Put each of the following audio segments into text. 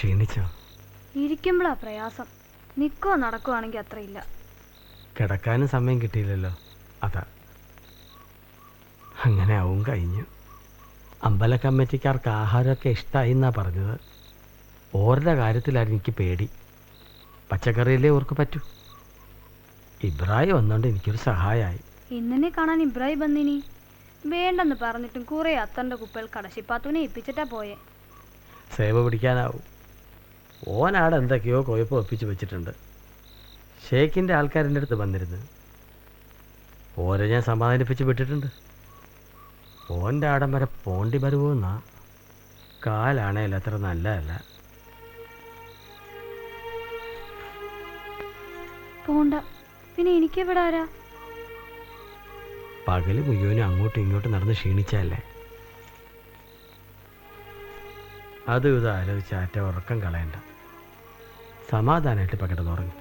ക്ഷീണിച്ചോ? ഇരിക്കുമ്പോഴാ പ്രയാസം. നിൽക്കോ നടക്കുവാണെങ്കിൽ അത്രയില്ല. കിടക്കാനും സമയം കിട്ടിയില്ലല്ലോ, അതാ. അങ്ങനെ ആവും കഴിഞ്ഞു. അമ്പല കമ്മിറ്റിക്കാർക്ക് ആഹാരമൊക്കെ ഇഷ്ടമായി എന്നാ പറഞ്ഞത്. ഓരുടെ കാര്യത്തിലായിരുന്നു എനിക്ക് പേടി. പച്ചക്കറിയിലേ ഓർക്ക് പറ്റൂ. ഇബ്രാഹിം വന്നോണ്ട് എനിക്കൊരു സഹായമായി. ഇന്നെ കാണാൻ ഇബ്രാഹിം വന്നിനി. വേണ്ടെന്ന് പറഞ്ഞിട്ടും കുറെ അത്തന്റെ കുപ്പകൾ കടശിപ്പാത്തൂനെ ഏൽപ്പിച്ചിട്ടാ പോയെ. സേവ പിടിക്കാനാവും. ഓനാടെ എന്തൊക്കെയോ കുഴപ്പം ഒപ്പിച്ച് വെച്ചിട്ടുണ്ട്. ഷേഖിൻ്റെ ആൾക്കാരെൻ്റെ അടുത്ത് വന്നിരുന്നു. ഓരെ ഞാൻ സമാധാനിപ്പിച്ച് വിട്ടിട്ടുണ്ട്. ഓൻ്റെ ആടം വരെ പോണ്ടി വരുമോന്നാ. കാലാണേൽ അത്ര നല്ലതല്ല. പോണ്ട, പിന്നെ എനിക്കെവിടെ ആരാ? പകല് മുഴുവനും അങ്ങോട്ടും ഇങ്ങോട്ടും നടന്ന് ക്ഷീണിച്ചല്ലേ. അതും ഇത് ആലോചിച്ച് ആറ്റ ഉറക്കം കളയണ്ട. സമാധാനമായിട്ട് പകിടന്നുറങ്ങി.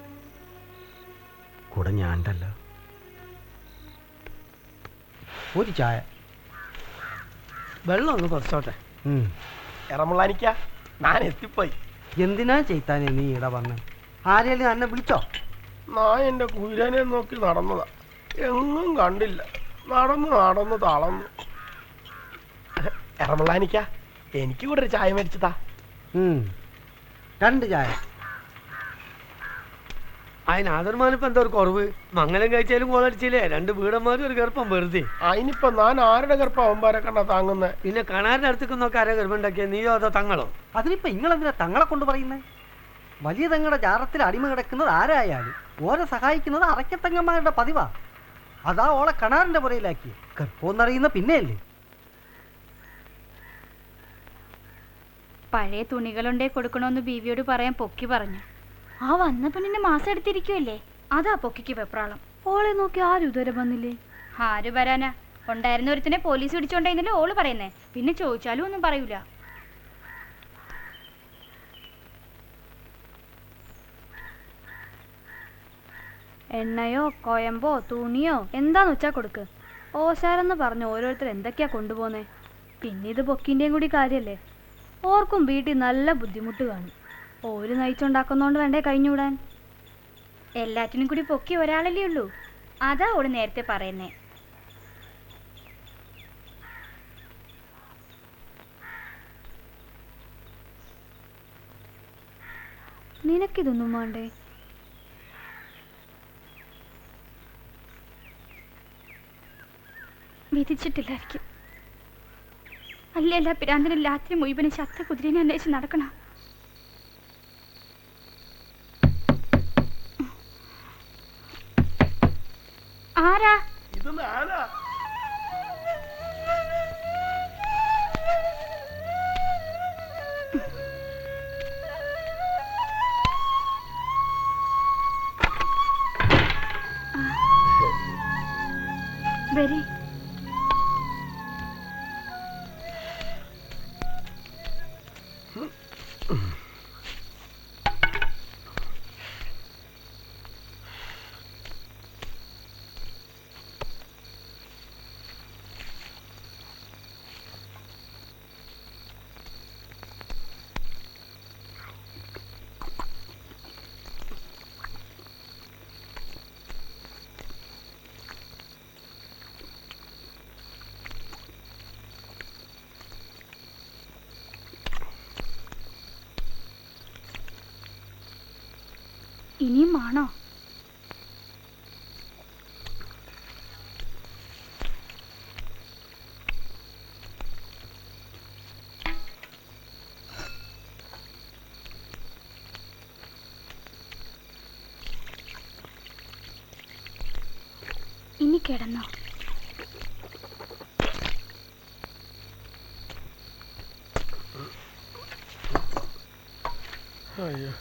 കൂടെ ഞാണ്ടല്ലോ. ഒരു ചായ, വെള്ളം ഒന്ന് കുറച്ചോട്ടെ. ഇറമുള്ളാനിക്ക, ഞാൻ എത്തിപ്പോയി. എന്തിനാ ചെയ്താനേ നീ ഇവിടെ വന്ന്? ആരെയും എന്നെ വിളിച്ചോ? ഞാൻ എൻ്റെ കുതിരനെ നോക്കി നടന്നതാ, എങ്ങും കണ്ടില്ല. നടന്ന് നടന്ന് തളർന്നു. ഇറമുള്ളാനിക്ക, എനിക്ക് കൂടെ ഒരു ചായ മേടിച്ചതാ. 2 ചായ. അതിന് ആദർമാനിപ്പോ എന്താ ഒരു കുറവ്? മംഗലം കഴിച്ചാലും കോളടിച്ചില്ലേ? 2 വീടന്മാരും ഒരു ഗർഭം വെറുതെ. അതിനിപ്പോ ഞാൻ ആരുടെ ഗർഭം അവന്മാരെ കണ്ട താങ്ങുന്നേ? പിന്നെ കണാറിന്റെ അടുത്തേക്കൊന്നൊക്കെ ആരാ ഗർഭം ഉണ്ടാക്കിയ? നീയോ അതോ തങ്ങളോ? അതിനിപ്പോ നിങ്ങളെന്തിനാ തങ്ങളെ കൊണ്ട് പറയുന്നേ? വലിയ തങ്ങളുടെ ജാറത്തിൽ അടിമ കിടക്കുന്നത് ആരായാലും ഓരെ സഹായിക്കുന്നത് അറയ്ക്കത്തങ്ങന്മാരുടെ പതിവാ. അതാ ഓളെ കണാറിന്റെ പുറയിലാക്കി. ഗർഭമെന്നറിയുന്ന പിന്നെയല്ലേ. പഴയ തുണികളുണ്ടേ കൊടുക്കണമെന്ന് ബീവിയോട് പറയാൻ പൊക്കി പറഞ്ഞു. ആ വന്ന പെണ്ണിന്റെ മാസം എടുത്തിരിക്കുമല്ലേ, അതാ പൊക്കിക്ക് വെപ്രാളം. ഓളെ നോക്കി ആരും ഇതുവരെ വന്നില്ലേ? ആര് വരാനാ? ഉണ്ടായിരുന്ന ഒരുത്തിനെ പോലീസ് പിടിച്ചോണ്ടായിരുന്നല്ലേ ഓള് പറയുന്നേ. പിന്നെ ചോദിച്ചാലും ഒന്നും പറയൂല. എണ്ണയോ കോയമ്പോ തുണിയോ എന്താന്ന് വെച്ചാ കൊടുക്ക്. ഓശാരെന്ന് പറഞ്ഞ് ഓരോരുത്തർ എന്തൊക്കെയാ കൊണ്ടുപോന്നേ. പിന്നെ ഇത് പൊക്കിന്റെയും കൂടി കാര്യല്ലേ. ഓർക്കും വീട്ടിൽ നല്ല ബുദ്ധിമുട്ട് കാണും. ഓര് നയിച്ചുണ്ടാക്കുന്നോണ്ട് വേണ്ടേ കഴിഞ്ഞുകൂടാൻ. എല്ലാറ്റിനും കൂടി പൊക്കി ഒരാളല്ലേ ഉള്ളൂ. അതാ ഓള് നേരത്തെ പറയുന്നേ. നിനക്കിതൊന്നും വേണ്ടേ? വിധിച്ചിട്ടില്ലായിരിക്കും. അല്ലല്ല, പിരാന്തനും രാത്രി മുഴുവനും ശക്തി കുതിരനെ അന്വേഷിച്ച് നടക്കണം. ആരാ ഇത്? ഞാനാ. വരി. ഇനിയും ആണോ? ഇനി കിടന്നോ? അയ്യോ.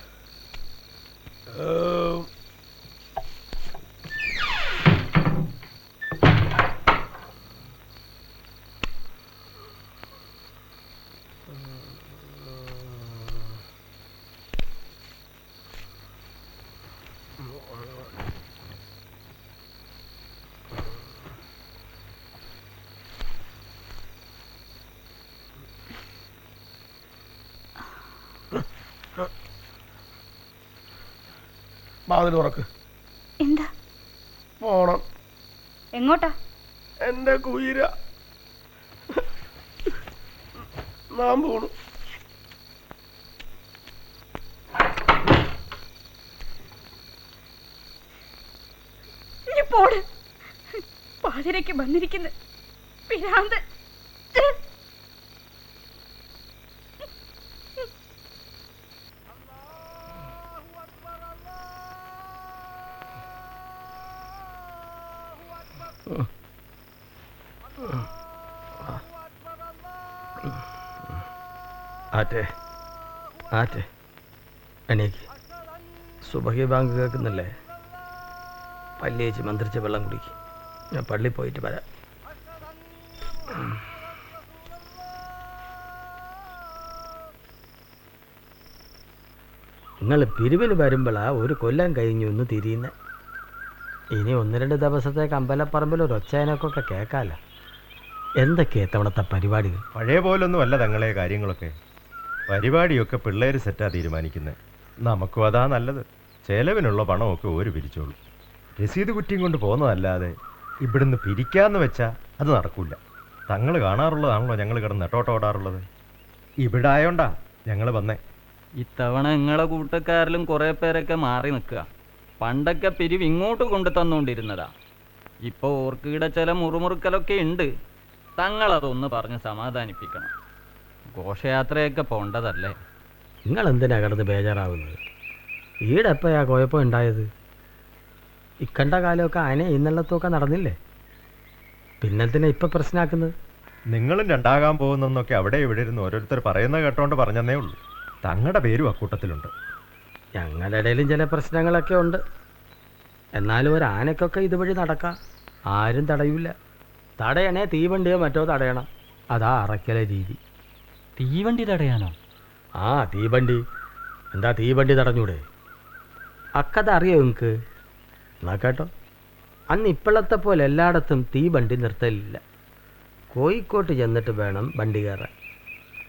വാതിൽ തുറക്ക്. എന്താ? പോണം. എങ്ങോട്ടാ? എന്റെ കുയിര നാം പോണു. പോട്. പാതിരയ്ക്ക് വന്നിരിക്കുന്നു പിരാന്ത്. ആറ്റെ ആറ്റെ എണീക്ക്. സുബഹി ബാങ്ക് കേൾക്കുന്നില്ലേ? പല്ലിയേച്ച് മന്ത്രിച്ച വെള്ളം കുടിക്ക്. ഞാൻ പള്ളി പോയിട്ട് വരാം. നിങ്ങൾ പിരിവിന് വരുമ്പോഴാ ഒരു കൊല്ലം കഴിഞ്ഞു ഒന്ന് തിരിയുന്ന. ഇനി 1-2 ദിവസത്തേക്ക് അമ്പലപ്പറമ്പിൽ ഒരു ഒച്ചയനൊക്കെ കേൾക്കാമല്ല. എന്തൊക്കെയാ തവണത്തെ പരിപാടികൾ? പഴയ പോലൊന്നും അല്ല തങ്ങളെ കാര്യങ്ങളൊക്കെ. പരിപാടിയൊക്കെ പിള്ളേർ സെറ്റാ തീരുമാനിക്കുന്നത്. നമുക്കും അതാ നല്ലത്. ചെലവിനുള്ള പണമൊക്കെ ഒരു പിരിച്ചോളൂ. രസീത് കുറ്റിയും കൊണ്ട് പോകുന്നതല്ലാതെ ഇവിടുന്ന് പിരിക്കാന്ന് വെച്ചാൽ അത് നടക്കില്ല. തങ്ങൾ കാണാറുള്ളതാണല്ലോ ഞങ്ങൾ കിടന്ന് നെട്ടോട്ടോടാറുള്ളത്. ഇവിടെ ആയോണ്ടാ ഞങ്ങൾ വന്നേ. ഇത്തവണ നിങ്ങളെ കൂട്ടക്കാരിലും കുറേ പേരൊക്കെ മാറി നിൽക്കുക. പണ്ടൊക്കെ പിരിവ് ഇങ്ങോട്ട് കൊണ്ടു തന്നുകൊണ്ടിരുന്നതാ. ഇപ്പോൾ ഓർക്കിടെ ചില മുറുമുറുക്കലൊക്കെ ഉണ്ട്. തങ്ങളതൊന്ന് പറഞ്ഞ് സമാധാനിപ്പിക്കണം. ഘോഷയാത്രയൊക്കെ പോണ്ടതല്ലേ. നിങ്ങൾ എന്തിനാ കിടന്ന് ബേജാറാവുന്നത്? ഈടെ എപ്പോഴാ കുഴപ്പം ഉണ്ടായത്? ഇക്കണ്ട കാലമൊക്കെ ആന ഇന്നലത്തൊക്കെ നടന്നില്ലേ? പിന്നെന്തിനാ ഇപ്പം പ്രശ്നമാക്കുന്നത്? നിങ്ങളും രണ്ടാകാൻ പോകുന്നെന്നൊക്കെ അവിടെ ഇവിടെ ഇരുന്ന് ഓരോരുത്തർ പറയുന്നത് കേട്ടോണ്ട് പറഞ്ഞതേ ഉള്ളൂ. തങ്ങളുടെ പേരും അക്കൂട്ടത്തിലുണ്ട്. ഞങ്ങളുടെ ഇടയിലും ചില പ്രശ്നങ്ങളൊക്കെ ഉണ്ട്. എന്നാലും ഒരു ആനക്കൊക്കെ ഇതുവഴി നടക്കാം. ആരും തടയൂല. തടയണേ തീവണ്ടിയോ മറ്റോ തടയണം. അതാ അറക്കലെ രീതി. തീവണ്ടി തടയാനോ? ആ തീവണ്ടി. എന്താ തീവണ്ടി തടഞ്ഞൂടെ? അക്കഥ അറിയോ നിങ്ങൾക്ക്? എന്നാ കേട്ടോ. അന്ന് ഇപ്പോഴത്തെ പോലെ എല്ലായിടത്തും തീവണ്ടി നിർത്തലില്ല. കോഴിക്കോട്ട് ചെന്നിട്ട് വേണം വണ്ടി കയറാൻ.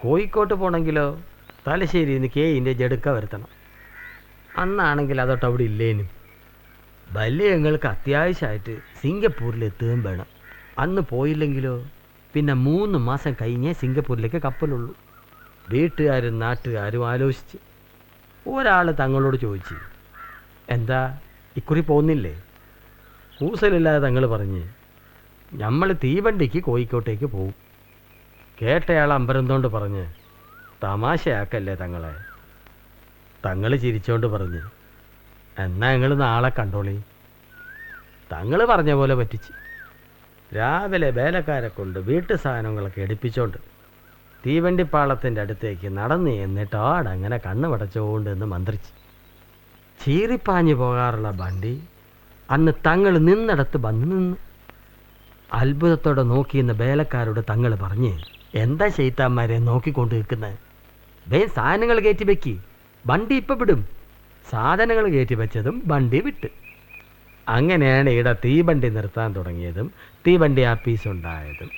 കോഴിക്കോട്ട് പോകണമെങ്കിലോ തലശ്ശേരിയിൽ നിന്ന് കേയിൻ്റെ ജടുക്ക വരുത്തണം. അന്നാണെങ്കിൽ അതൊട്ട് അവിടെ ഇല്ലേനും. വലിയ ഞങ്ങൾക്ക് അത്യാവശ്യമായിട്ട് സിംഗപ്പൂരിൽ എത്തുകയും വേണം. അന്ന് പോയില്ലെങ്കിലോ പിന്നെ 3 മാസം കഴിഞ്ഞേ സിംഗപ്പൂരിലേക്ക് കപ്പലുള്ളൂ. വീട്ടുകാരും നാട്ടുകാരും ആലോചിച്ച് ഒരാൾ തങ്ങളോട് ചോദിച്ച്, എന്താ ഇക്കുറി പോകുന്നില്ലേ? കൂസലില്ലാതെ തങ്ങൾ പറഞ്ഞ്, നമ്മൾ തീവണ്ടിക്ക് കോഴിക്കോട്ടേക്ക് പോവും. കേട്ടയാൾ അമ്പരന്തോണ്ട് പറഞ്ഞ്, തമാശയാക്കല്ലേ തങ്ങളെ. തങ്ങൾ ചിരിച്ചോണ്ട് പറഞ്ഞ്, എന്നാ ഞങ്ങൾ നാളെ കണ്ടോളി. തങ്ങൾ പറഞ്ഞ പോലെ പറ്റിച്ച്. രാവിലെ വേലക്കാരെ കൊണ്ട് വീട്ടു സാധനങ്ങളൊക്കെ എടുപ്പിച്ചോണ്ട് തീവണ്ടിപ്പാളത്തിൻ്റെ അടുത്തേക്ക് നടന്ന് എന്നിട്ട് ആടങ്ങനെ കണ്ണ് പടച്ചുകൊണ്ട് എന്ന് മന്ത്രിച്ച്. ചീറിപ്പാഞ്ഞു പോകാറുള്ള വണ്ടി അന്ന് തങ്ങൾ നിന്നിടത്ത് വന്ന് നിന്ന്. അത്ഭുതത്തോടെ നോക്കിയെന്ന് വേലക്കാരോട് തങ്ങൾ പറഞ്ഞ്, എന്താ ചെയ്ത്താന്മാരെ നോക്കിക്കൊണ്ട് നിൽക്കുന്നത്? സാധനങ്ങൾ കയറ്റി വെക്കി, വണ്ടി ഇപ്പം വിടും. സാധനങ്ങൾ കയറ്റി വെച്ചതും വണ്ടി വിട്ട്. അങ്ങനെയാണ് ഇവിടെ തീവണ്ടി നിർത്താൻ തുടങ്ങിയതും തീവണ്ടി ആപ്പീസ് ഉണ്ടായതും.